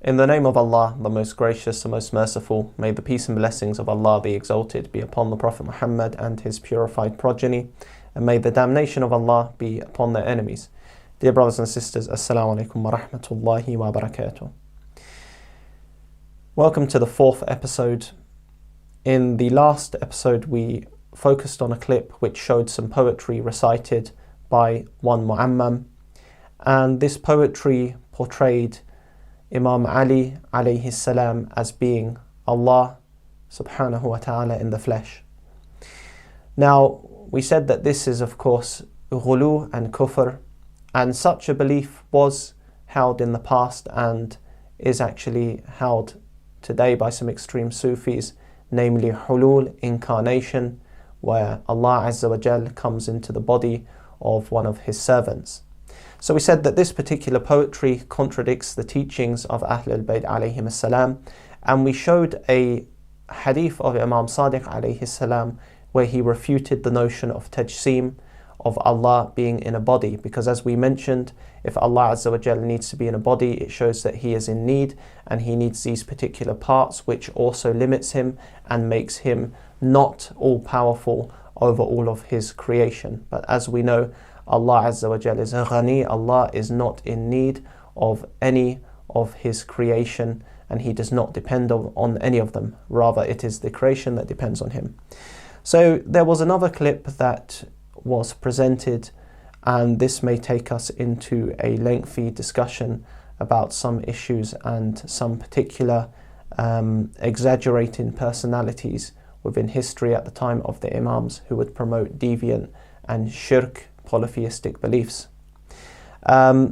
In the name of Allah, the most gracious, the most merciful, may the peace and blessings of Allah be exalted, be upon the Prophet Muhammad and his purified progeny, and may the damnation of Allah be upon their enemies. Dear brothers and sisters, Assalamu alaikum wa rahmatullahi wa barakatuh. Welcome to the fourth episode. In the last episode, we focused on a clip which showed some poetry recited by one Mu'ammam, and this poetry portrayed Imam Ali alayhi salam as being Allah subhanahu wa ta'ala in the flesh. Now, we said that this is of course Ghulu and kufr, and such a belief was held in the past and is actually held today by some extreme Sufis, namely hulul, incarnation, where Allah Azza wa Jal comes into the body of one of his servants. So we said that this particular poetry contradicts the teachings of Ahlul Bayt alayhim salam, and we showed a hadith of Imam Sadiq alayhi salam where he refuted the notion of tajseem, of Allah being in a body, because as we mentioned, if Allah Azza wa Jalla needs to be in a body, it shows that he is in need and he needs these particular parts, which also limits him and makes him not all-powerful over all of his creation. But as we know, Allah Azza wa Jalla is ghani, Allah is not in need of any of his creation, and he does not depend on any of them. Rather, it is the creation that depends on him. So there was another clip that was presented, and this may take us into a lengthy discussion about some issues and some particular exaggerating personalities within history at the time of the Imams who would promote deviant and shirk polytheistic beliefs.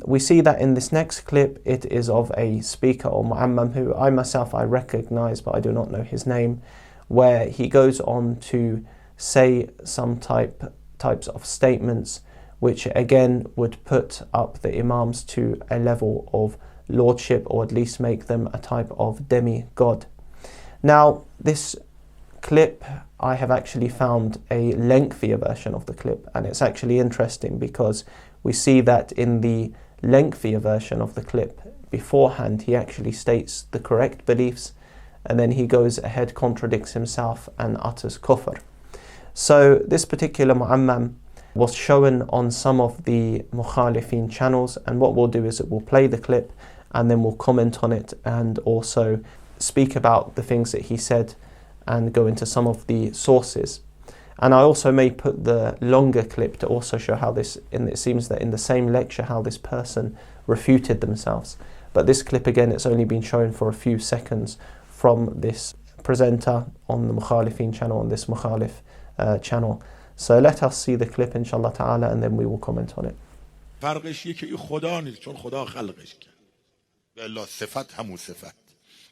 We see that in this next clip it is of a speaker or Mu'ammam who I myself recognize, but I do not know his name, where he goes on to say some types of statements which again would put up the Imams to a level of lordship, or at least make them a type of demigod. Now, this clip, I have actually found a lengthier version of the clip, and it's actually interesting because we see that in the lengthier version of the clip beforehand he actually states the correct beliefs, and then he goes ahead, contradicts himself and utters kufr. So this particular Mu'ammam was shown on some of the Mukhalifin channels, and what we'll do is that we'll play the clip and then we'll comment on it and also speak about the things that he said and go into some of the sources. And I also may put the longer clip to also show how this, and it seems that in the same lecture, how this person refuted themselves. But this clip again, it's only been shown for a few seconds from this presenter on the Mukhalifin channel, on this Mukhalif channel. So let us see the clip inshallah ta'ala and then we will comment on it. فرقش یکی ای خدا نیست، چون خدا خلقش کرد. الا صفت همون صفت،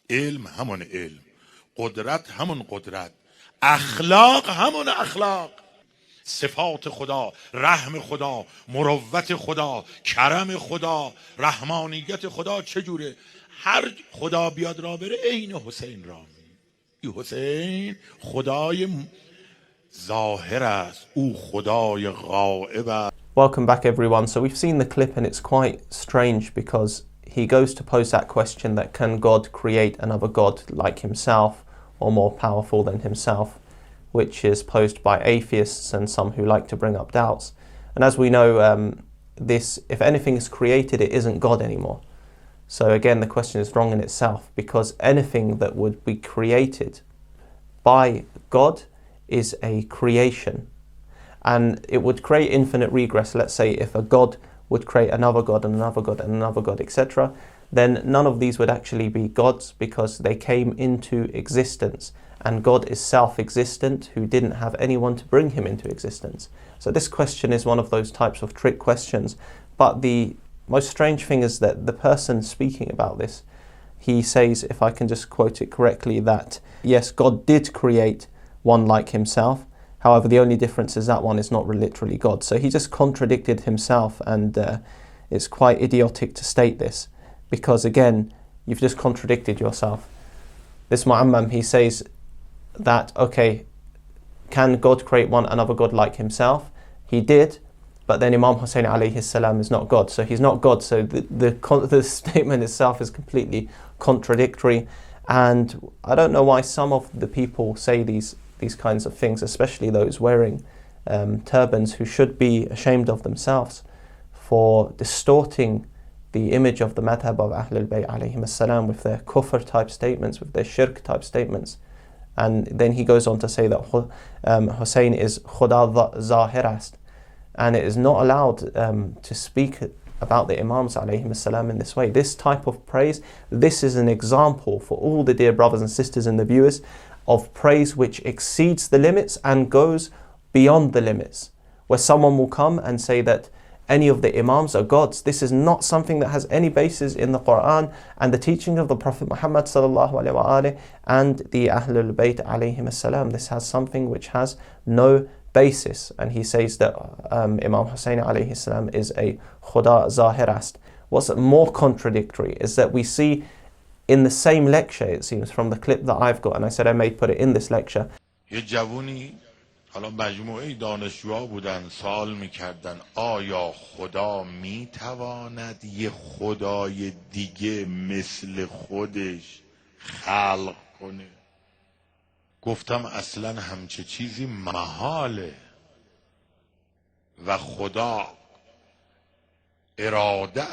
علم همون علم، قدرت همون قدرت، اخلاق همون اخلاق. صفات خدا، رحم خدا، مروت خدا، کرم خدا، رحمانیت خدا چجوره؟ هر خدا بیاد را بره عین حسین را میره. حسین خدای ظاهر است، او خدای غائب است. Welcome back everyone. So we've seen the clip and it's quite strange because he goes to pose that question that can God create another God like himself or more powerful than himself, which is posed by atheists and some who like to bring up doubts. And as we know, this, if anything is created, it isn't God anymore. So again, the question is wrong in itself, because anything that would be created by God is a creation, and it would create infinite regress. Let's say if a God would create another God and another God and another God, etc., then none of these would actually be gods because they came into existence, and God is self-existent who didn't have anyone to bring him into existence. So this question is one of those types of trick questions. But the most strange thing is that the person speaking about this, he says, if I can just quote it correctly, that yes, God did create one like himself. However, the only difference is that one is not literally God. So he just contradicted himself, and it's quite idiotic to state this, because again, you've just contradicted yourself. This Mu'ammam, he says that, okay, can God create another God like himself? He did, but then Imam Hussain alayhi salam is not God. So he's not God. So the statement itself is completely contradictory. And I don't know why some of the people say these kinds of things, especially those wearing turbans, who should be ashamed of themselves for distorting the image of the madhab of Ahlul Bayt alayhim as-salam with their kufr type statements, with their shirk type statements. And then he goes on to say that Hussein is Khuda Zahirast, and it is not allowed to speak about the Imams alayhim as-salam in this way. This type of praise, this is an example for all the dear brothers and sisters and the viewers of praise which exceeds the limits and goes beyond the limits, where someone will come and say that any of the Imams are gods. This is not something that has any basis in the Quran and the teaching of the Prophet Muhammad sallallahu alaihi wasallam and the Ahlul Bayt alayhim as-salam. This has something which has no basis. And he says that Imam Hussain alayhi salam is a Khuda Zahirast. What's more contradictory is that we see in the same lecture, it seems, from the clip that I've got, and I said I may put it in this lecture. حالا مجموعه دانشجوها بودن سوال میکردن آیا خدا میتواند یه خدای دیگه مثل خودش خلق کنه؟ گفتم اصلا همچه چیزی محاله و خدا اراده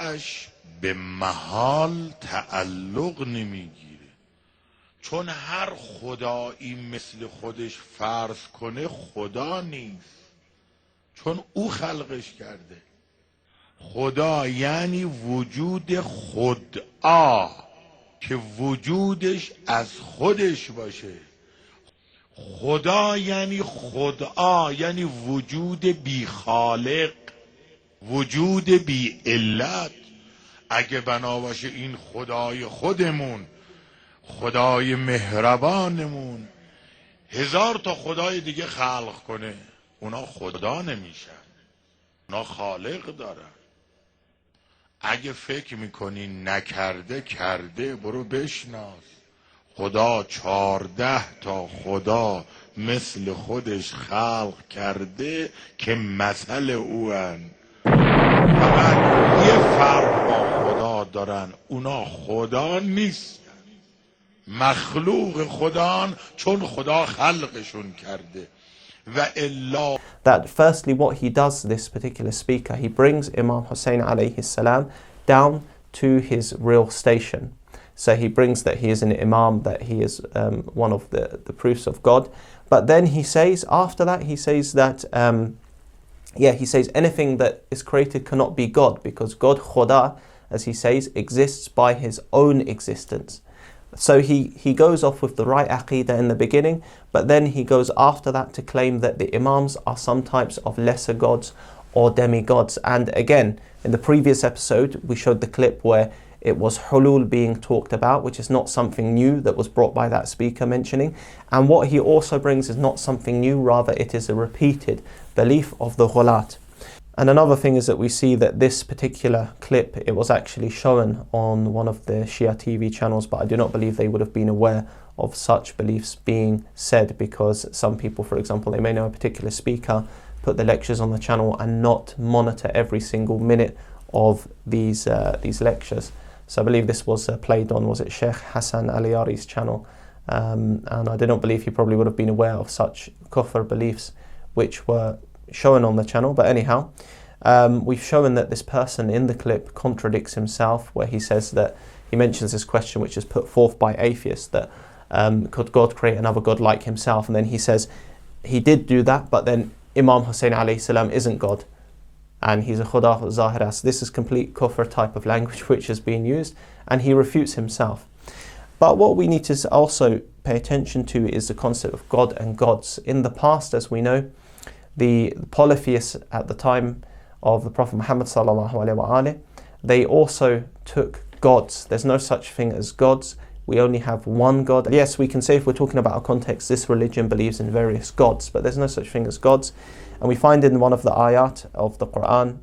به محال تعلق نمیگیره، چون هر خدایی مثل خودش فرض کنه خدا نیست، چون او خلقش کرده. خدا یعنی وجود خدا که وجودش از خودش باشه. خدا یعنی خدا، یعنی وجود بی خالق، وجود بی علت. اگه بنا باشه این خدای خودمون، خدای مهربانمون، 1000 تا خدای دیگه خلق کنه، اونا خدا نمیشن، اونا خالق دارن. اگه فکر میکنی نکرده کرده، برو بشناس خدا 14 تا خدا مثل خودش خلق کرده که مثل اوان. فقط یه فرق با خدا دارن، اونا خدا نیست، مخلوق خدان، چون خدا خلقشون کرده. و الا That firstly what he does, this particular speaker, he brings Imam Hussain alayhi salam down to his real station. So he brings that he is an Imam, that he is one of the proofs of God. But then he says, after that, he says that he says anything that is created cannot be God, because God, Khuda, as he says, exists by his own existence. So he goes off with the right aqidah in the beginning, but then he goes after that to claim that the Imams are some types of lesser gods or demigods. And again, in the previous episode, we showed the clip where it was hulul being talked about, which is not something new that was brought by that speaker mentioning. And what he also brings is not something new, rather it is a repeated belief of the ghulat. And another thing is that we see that this particular clip, it was actually shown on one of the Shia TV channels, but I do not believe they would have been aware of such beliefs being said, because some people, for example, they may know a particular speaker, put the lectures on the channel and not monitor every single minute of these lectures. So I believe this was played on, was it Sheikh Hassan Aliyari's channel, and I do not believe he probably would have been aware of such kufr beliefs which were shown on the channel. But anyhow, we've shown that this person in the clip contradicts himself, where he says that he mentions this question which is put forth by atheists, that could God create another God like himself? And then he says he did do that, but then Imam Hussain alayhi salam isn't God, and he's a Khuda Zahiras. This is complete kufr type of language which is being used, and he refutes himself. But what we need to also pay attention to is the concept of God and gods. In the past, as we know, the polytheists at the time of the Prophet Muhammad sallallahu alaihi wasallam, they also took gods. There's no such thing as gods. We only have one God. Yes, we can say, if we're talking about a context, this religion believes in various gods, but there's no such thing as gods. And we find in one of the ayat of the Quran,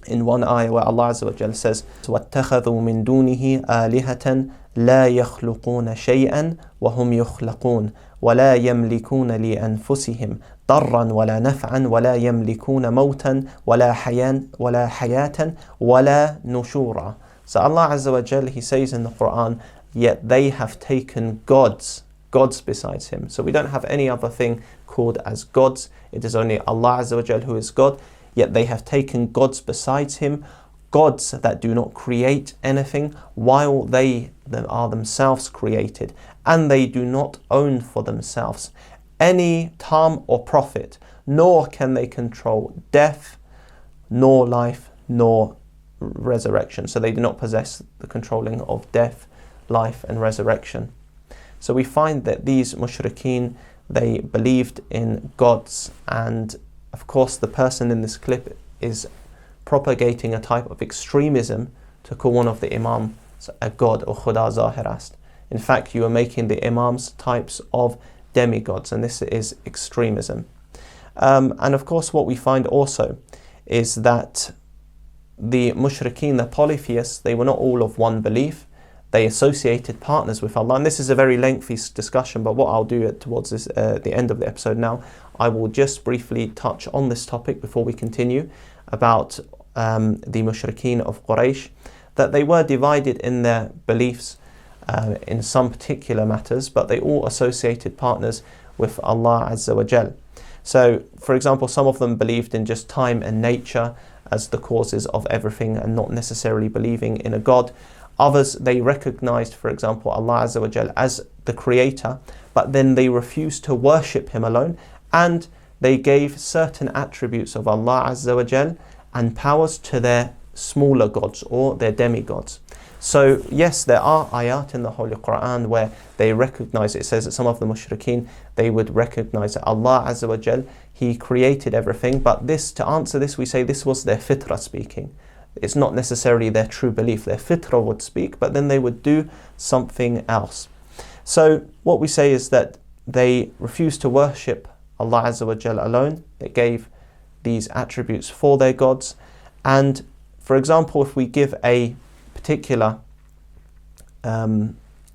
in one ayah where Allah Azza wa Jalla says, وَاتَّخَذُوا مِن دُونِهِ آلِهَةً لا يخلقون شيئا وهم يخلقون ولا يملكون لأنفسهم ضرا ولا نفعا ولا يملكون موتا ولا حياة ولا نشورا. So Allah Azza wa Jal, He says in the Quran, yet they have taken gods besides Him. So we don't have any other thing called as gods. It is only Allah Azza wa Jal who is God. Yet they have taken gods besides Him, gods that do not create anything while they are themselves created, and they do not own for themselves any harm or profit, nor can they control death, nor life, nor resurrection. So they do not possess the controlling of death, life and resurrection. So we find that these mushrikeen, they believed in gods, and of course the person in this clip is propagating a type of extremism to call one of the imams a god or khuda zahirast. In fact, you are making the imams types of demigods, and this is extremism. And of course what we find also is that the mushrikeen, the polytheists, they were not all of one belief. They associated partners with Allah, and this is a very lengthy discussion, but what I'll do towards this, the end of the episode now, I will just briefly touch on this topic before we continue about the mushrikeen of Quraysh, that they were divided in their beliefs in some particular matters, but they all associated partners with Allah Azza wa Jal. So, for example, some of them believed in just time and nature as the causes of everything and not necessarily believing in a God. Others, they recognized, for example, Allah Azza wa Jal as the creator, but then they refused to worship Him alone, and they gave certain attributes of Allah Azza wa Jal and powers to their smaller gods or their demigods. So yes, there are ayat in the Holy Quran where they recognize, it says that some of the mushrikeen, they would recognize that Allah Azza wa Jal, He created everything, but this, to answer this, we say this was their fitrah speaking. It's not necessarily their true belief. Their fitrah would speak, but then they would do something else. So what we say is that they refused to worship Allah Azza wa Jal alone. They gave these attributes for their gods. And for example, if we give a particular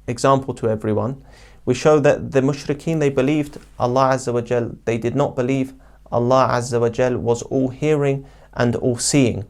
example to everyone, we show that the mushrikeen, they believed Allah Azza wa Jal. They did not believe Allah Azza wa Jal was all hearing and all seeing,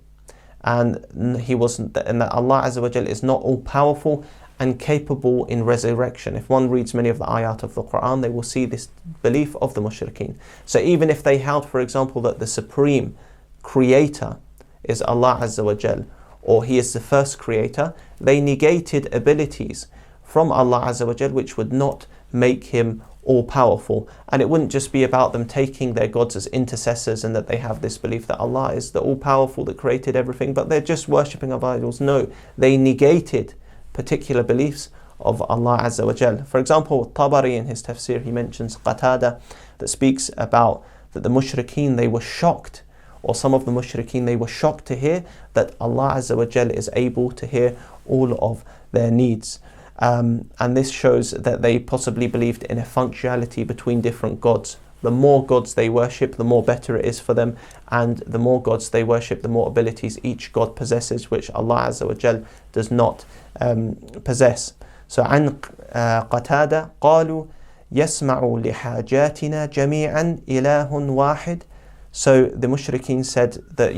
and that Allah Azza wa Jal is not all powerful and capable in resurrection. If one reads many of the ayat of the Quran, they will see this belief of the mushrikeen. So even if they held, for example, that the supreme creator is Allah Azza wa Jal, or He is the first creator, they negated abilities from Allah Azza wa Jal which would not make Him all powerful. And it wouldn't just be about them taking their gods as intercessors and that they have this belief that Allah is the all powerful that created everything, but they're just worshipping of idols. No, they negated particular beliefs of Allah Azza wa Jal. For example, Tabari in his tafsir, he mentions Qatada that speaks about that the mushrikeen, they were shocked, or some of the mushrikeen, they were shocked to hear that Allah Azza wa Jal is able to hear all of their needs. And this shows that they possibly believed in a functionality between different gods. The more gods they worship, the more better it is for them, and the more gods they worship, the more abilities each god possesses, which Allah Azza wa Jal does not possess. So عن قتادة قالوا يسمع لحاجاتنا جميعا إله واحد. So the mushrikeen said that,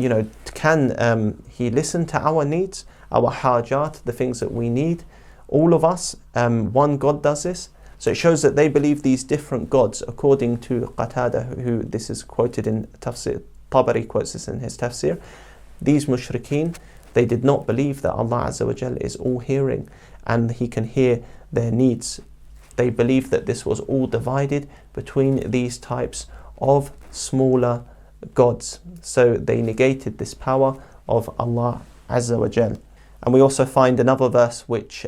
can He listen to our needs, our hajat, the things that we need, all of us, one God does this. So it shows that they believe these different gods, according to Qatada, who this is quoted in tafsir. Tabari quotes this in his tafsir. These mushrikeen, they did not believe that Allah Azza wa Jal is all hearing and He can hear their needs. They believed that this was all divided between these types of smaller gods. So they negated this power of Allah Azza wa Jal. And we also find another verse which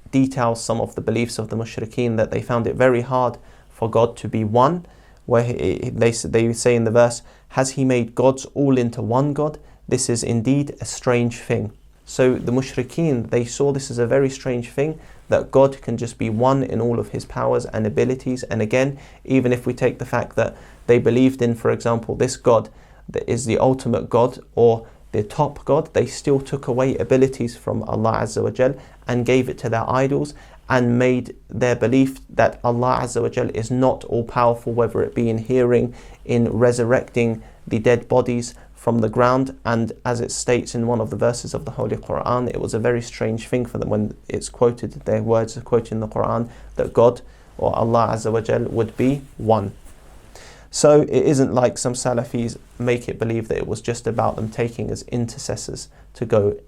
details some of the beliefs of the mushrikeen, that they found it very hard for God to be one, where they say in the verse, has He made gods all into one God? This is indeed a strange thing. So the mushrikeen, they saw this as a very strange thing, that God can just be one in all of His powers and abilities. And again, even if we take the fact that they believed in, for example, this God that is the ultimate God, or the top God, they still took away abilities from Allah Azza wa Jal and gave it to their idols, and made their belief that Allah Azza wa Jal is not all powerful, whether it be in hearing, in resurrecting the dead bodies from the ground. And as it states in one of the verses of the Holy Quran, it was a very strange thing for them when it's quoted, their words are quoted in the Quran, that God or Allah Azza wa Jal would be one. So it isn't like some Salafis make it believe that it was just about them taking as intercessors to go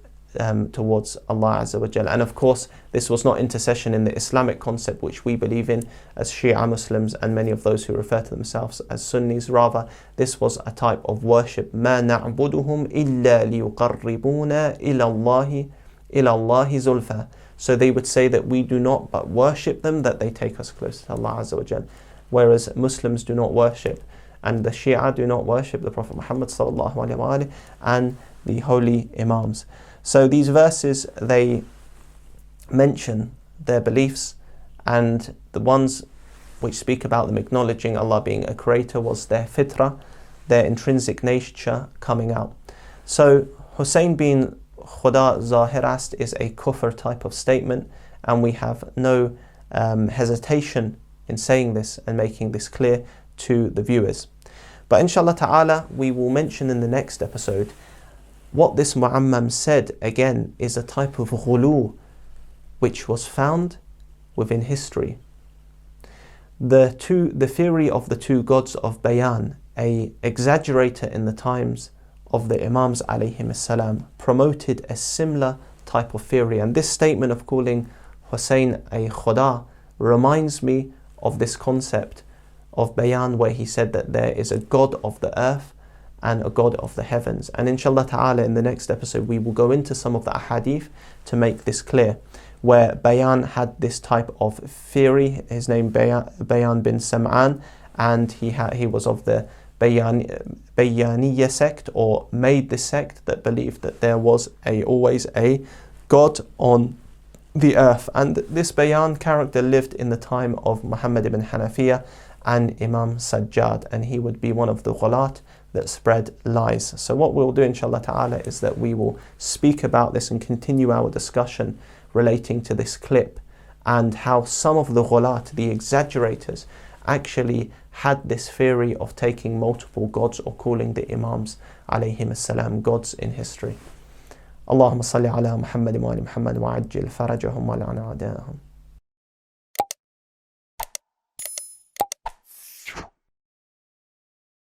towards Allah Azza wa Jal. And of course, this was not intercession in the Islamic concept which we believe in as Shia Muslims and many of those who refer to themselves as Sunnis. Rather, this was a type of worship. مَا نَعْبُدُهُمْ إِلَّا لِيُقَرِّبُونَ إِلَى اللَّهِ زُلْفَى. So they would say that we do not but worship them, that they take us close to Allah Azza wa Jal. Whereas Muslims do not worship, and the Shia do not worship the Prophet Muhammad sallallahu alaihi wasallam and the holy Imams. So these verses, they mention their beliefs, and the ones which speak about them acknowledging Allah being a creator was their fitrah, their intrinsic nature coming out. So Hussein being Khuda Zahirast is a kufr type of statement, and we have no hesitation in saying this and making this clear to the viewers. But inshallah ta'ala, we will mention in the next episode what this Mu'ammam said again is a type of Ghulu which was found within history. The theory of the two gods of Bayan, a exaggerator in the times of the Imams alayhim salam, promoted a similar type of theory. And this statement of calling Hussein a Khuda reminds me of this concept of Bayan, where he said that there is a God of the earth and a God of the heavens. And inshallah ta'ala, in the next episode we will go into some of the ahadith to make this clear, where Bayan had this type of theory. His name Bayan bin Sam'an, and he was of the Bayaniya sect, or made this sect that believed that there was always a God on the earth. And this Bayan character lived in the time of Muhammad ibn Hanafiya and Imam Sajjad, and he would be one of the ghulat that spread lies. So what we'll do inshallah ta'ala is that we will speak about this and continue our discussion relating to this clip, and how some of the ghulat, the exaggerators, actually had this theory of taking multiple gods or calling the Imams alayhim as-salam gods in history. اللهم صل على محمد وآل محمد وعجل فرجهم ولعن أعداءهم.